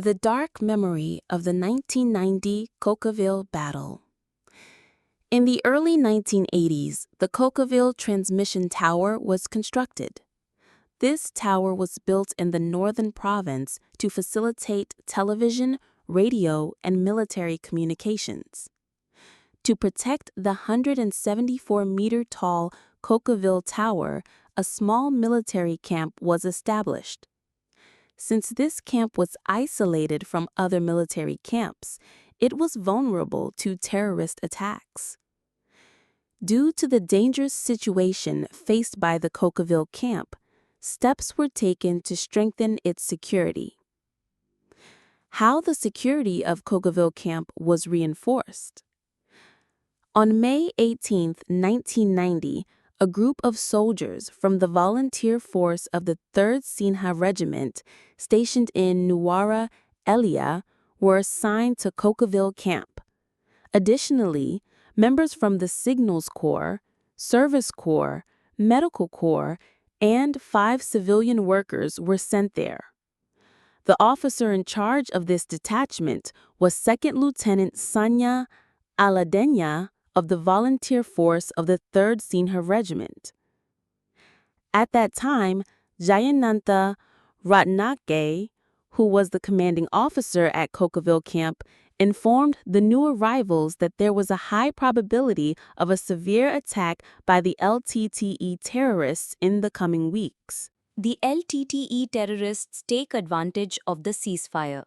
The dark memory of the 1990 Kokavil battle. In the early 1980s, the Kokavil transmission tower was constructed. This tower was built in the northern province to facilitate television, radio, and military communications. To protect the 174-meter-tall Kokavil Tower, a small military camp was established. Since this camp was isolated from other military camps, it was vulnerable to terrorist attacks. Due to the dangerous situation faced by the Kokavil camp, steps were taken to strengthen its security. How the security of Kokavil camp was reinforced. On May 18, 1990, a group of soldiers from the volunteer force of the 3rd Sinha Regiment, stationed in Nuwara Elia, were assigned to Kokavil camp. Additionally, members from the Signals Corps, Service Corps, Medical Corps, and 5 civilian workers were sent there. The officer in charge of this detachment was 2nd Lieutenant Saliya Aladeniya of the volunteer force of the 3rd Sinha Regiment. At that time, Jayanantha Ratnake, who was the commanding officer at Kokavil camp, informed the new arrivals that there was a high probability of a severe attack by the LTTE terrorists in the coming weeks. The LTTE terrorists take advantage of the ceasefire.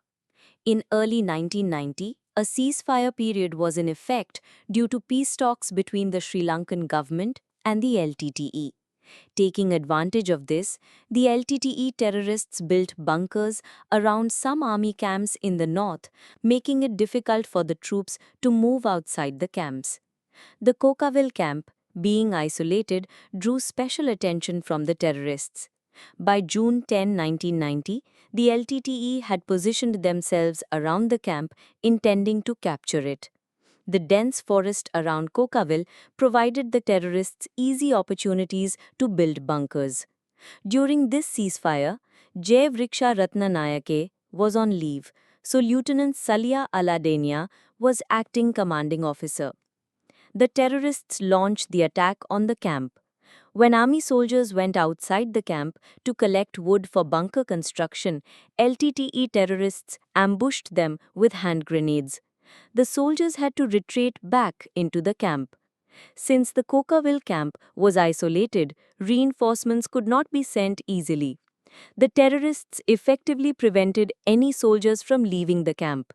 In early 1990, a ceasefire period was in effect due to peace talks between the Sri Lankan government and the LTTE. Taking advantage of this, the LTTE terrorists built bunkers around some army camps in the north, making it difficult for the troops to move outside the camps. The Kokavil camp, being isolated, drew special attention from the terrorists. By June 10, 1990, the LTTE had positioned themselves around the camp, intending to capture it. The dense forest around Kokavil provided the terrorists easy opportunities to build bunkers. During this ceasefire, Jai Vriksha Ratnanayake was on leave, so Lieutenant Saliya Aladeniya was acting commanding officer. The terrorists launched the attack on the camp. When army soldiers went outside the camp to collect wood for bunker construction, LTTE terrorists ambushed them with hand grenades. The soldiers had to retreat back into the camp. Since the Kokavil camp was isolated, reinforcements could not be sent easily. The terrorists effectively prevented any soldiers from leaving the camp.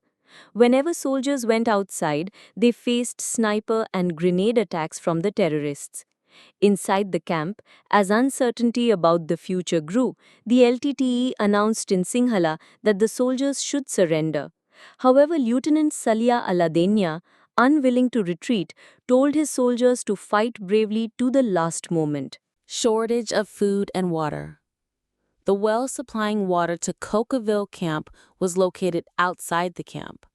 Whenever soldiers went outside, they faced sniper and grenade attacks from the terrorists. Inside the camp, as uncertainty about the future grew, the LTTE announced in Sinhala that the soldiers should surrender. However, Lieutenant Saliya Aladeniya, unwilling to retreat, told his soldiers to fight bravely to the last moment. Shortage of food and water. The well supplying water to Kokavil camp was located outside the camp.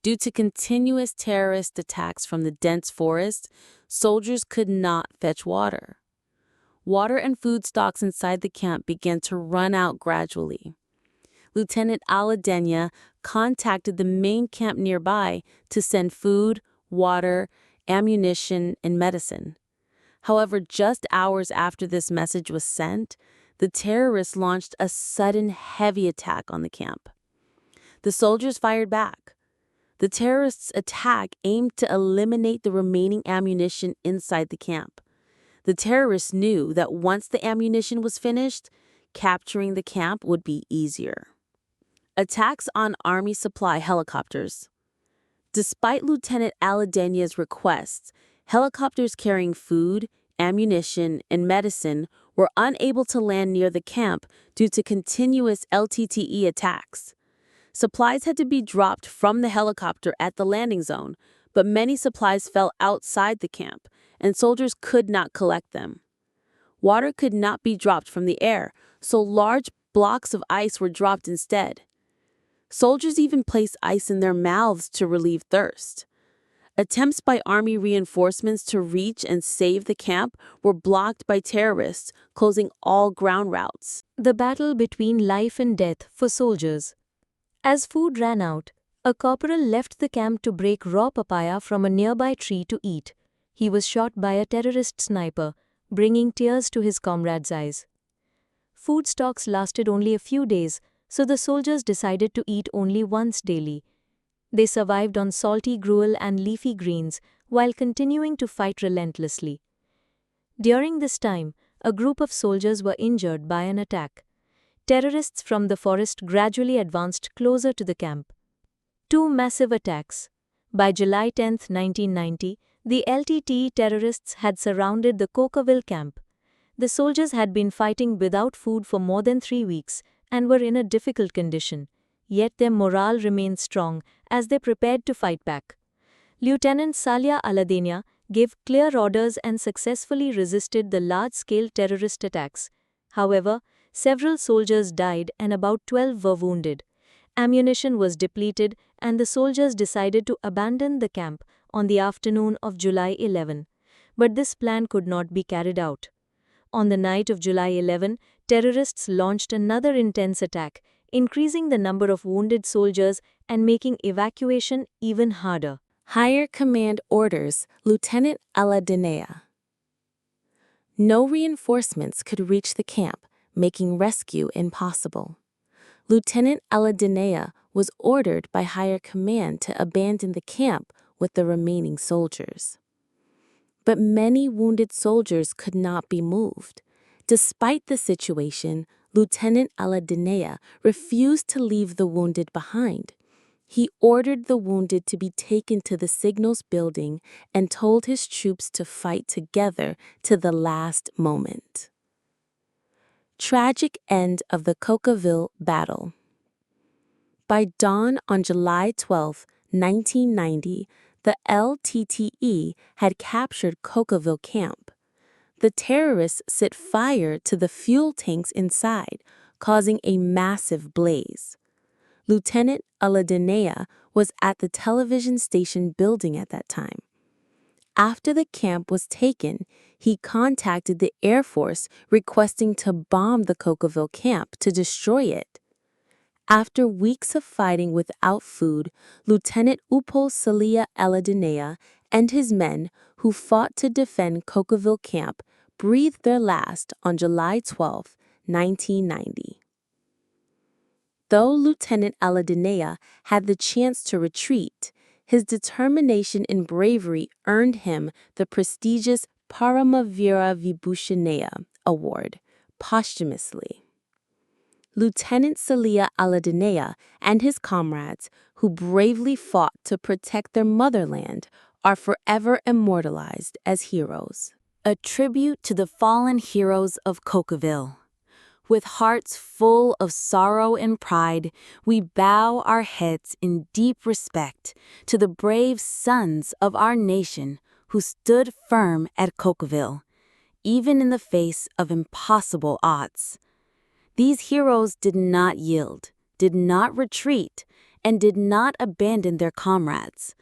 Due to continuous terrorist attacks from the dense forest, soldiers could not fetch water. Water and food stocks inside the camp began to run out gradually. Lieutenant Aladeniya contacted the main camp nearby to send food, water, ammunition, and medicine. However, just hours after this message was sent, the terrorists launched a sudden heavy attack on the camp. The soldiers fired back. The terrorists' attack aimed to eliminate the remaining ammunition inside the camp. The terrorists knew that once the ammunition was finished, capturing the camp would be easier. Attacks on Army supply helicopters. Despite Lieutenant Aladeniya's requests, helicopters carrying food, ammunition, and medicine were unable to land near the camp due to continuous LTTE attacks. Supplies had to be dropped from the helicopter at the landing zone, but many supplies fell outside the camp, and soldiers could not collect them. Water could not be dropped from the air, so large blocks of ice were dropped instead. Soldiers even placed ice in their mouths to relieve thirst. Attempts by Army reinforcements to reach and save the camp were blocked by terrorists, closing all ground routes. The battle between life and death for soldiers. As food ran out, a corporal left the camp to break raw papaya from a nearby tree to eat. He was shot by a terrorist sniper, bringing tears to his comrades' eyes. Food stocks lasted only a few days, so the soldiers decided to eat only once daily. They survived on salty gruel and leafy greens while continuing to fight relentlessly. During this time, a group of soldiers were injured by an attack. Terrorists from the forest gradually advanced closer to the camp. Two massive attacks. By July 10, 1990, the LTTE terrorists had surrounded the Kokavil camp. The soldiers had been fighting without food for more than 3 weeks and were in a difficult condition. Yet their morale remained strong as they prepared to fight back. Lieutenant Saliya Aladeniya gave clear orders and successfully resisted the large-scale terrorist attacks. However, several soldiers died and about 12 were wounded. Ammunition was depleted and the soldiers decided to abandon the camp on the afternoon of July 11. But this plan could not be carried out. On the night of July 11, terrorists launched another intense attack, increasing the number of wounded soldiers and making evacuation even harder. Higher Command orders Lieutenant Aladeniya. No reinforcements could reach the camp, making rescue impossible. Lieutenant Aladeniya was ordered by Higher Command to abandon the camp with the remaining soldiers. But many wounded soldiers could not be moved. Despite the situation, Lieutenant Aladeniya refused to leave the wounded behind. He ordered the wounded to be taken to the signals building and told his troops to fight together to the last moment. Tragic end of the Kokavil battle. By dawn on July 12, 1990, the LTTE had captured Kokavil camp. The terrorists set fire to the fuel tanks inside, causing a massive blaze. Lieutenant Aladeniya was at the television station building at that time. After the camp was taken, he contacted the Air Force requesting to bomb the Kokavil camp to destroy it. After weeks of fighting without food, Lieutenant Saliya Aladeniya and his men, who fought to defend Kokavil camp, breathed their last on July 12, 1990. Though Lieutenant Aladeniya had the chance to retreat, his determination and bravery earned him the prestigious Paramavira Vibhushanaya Award posthumously. Lieutenant Saliya Aladeniya and his comrades, who bravely fought to protect their motherland, are forever immortalized as heroes. A tribute to the fallen heroes of Kokavil. With hearts full of sorrow and pride, we bow our heads in deep respect to the brave sons of our nation who stood firm at Kokavil, even in the face of impossible odds. These heroes did not yield, did not retreat, and did not abandon their comrades.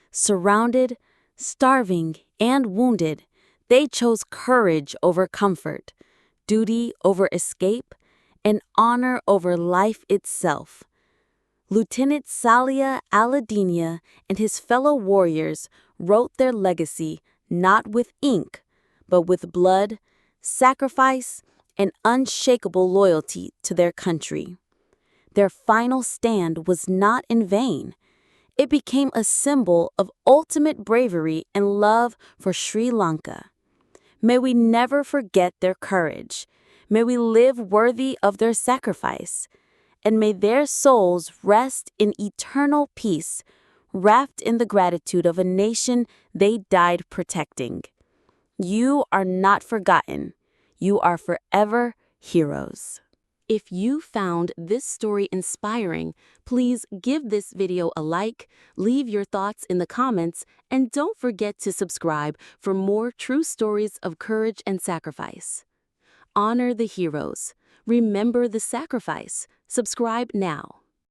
Surrounded, starving, and wounded, they chose courage over comfort, duty over escape, and honor over life itself. Lieutenant Saliya Aladeniya and his fellow warriors wrote their legacy not with ink, but with blood, sacrifice, and unshakable loyalty to their country. Their final stand was not in vain. It became a symbol of ultimate bravery and love for Sri Lanka. May we never forget their courage. May we live worthy of their sacrifice. And may their souls rest in eternal peace, wrapped in the gratitude of a nation they died protecting. You are not forgotten. You are forever heroes. If you found this story inspiring, please give this video a like, leave your thoughts in the comments, and don't forget to subscribe for more true stories of courage and sacrifice. Honor the heroes. Remember the sacrifice. Subscribe now.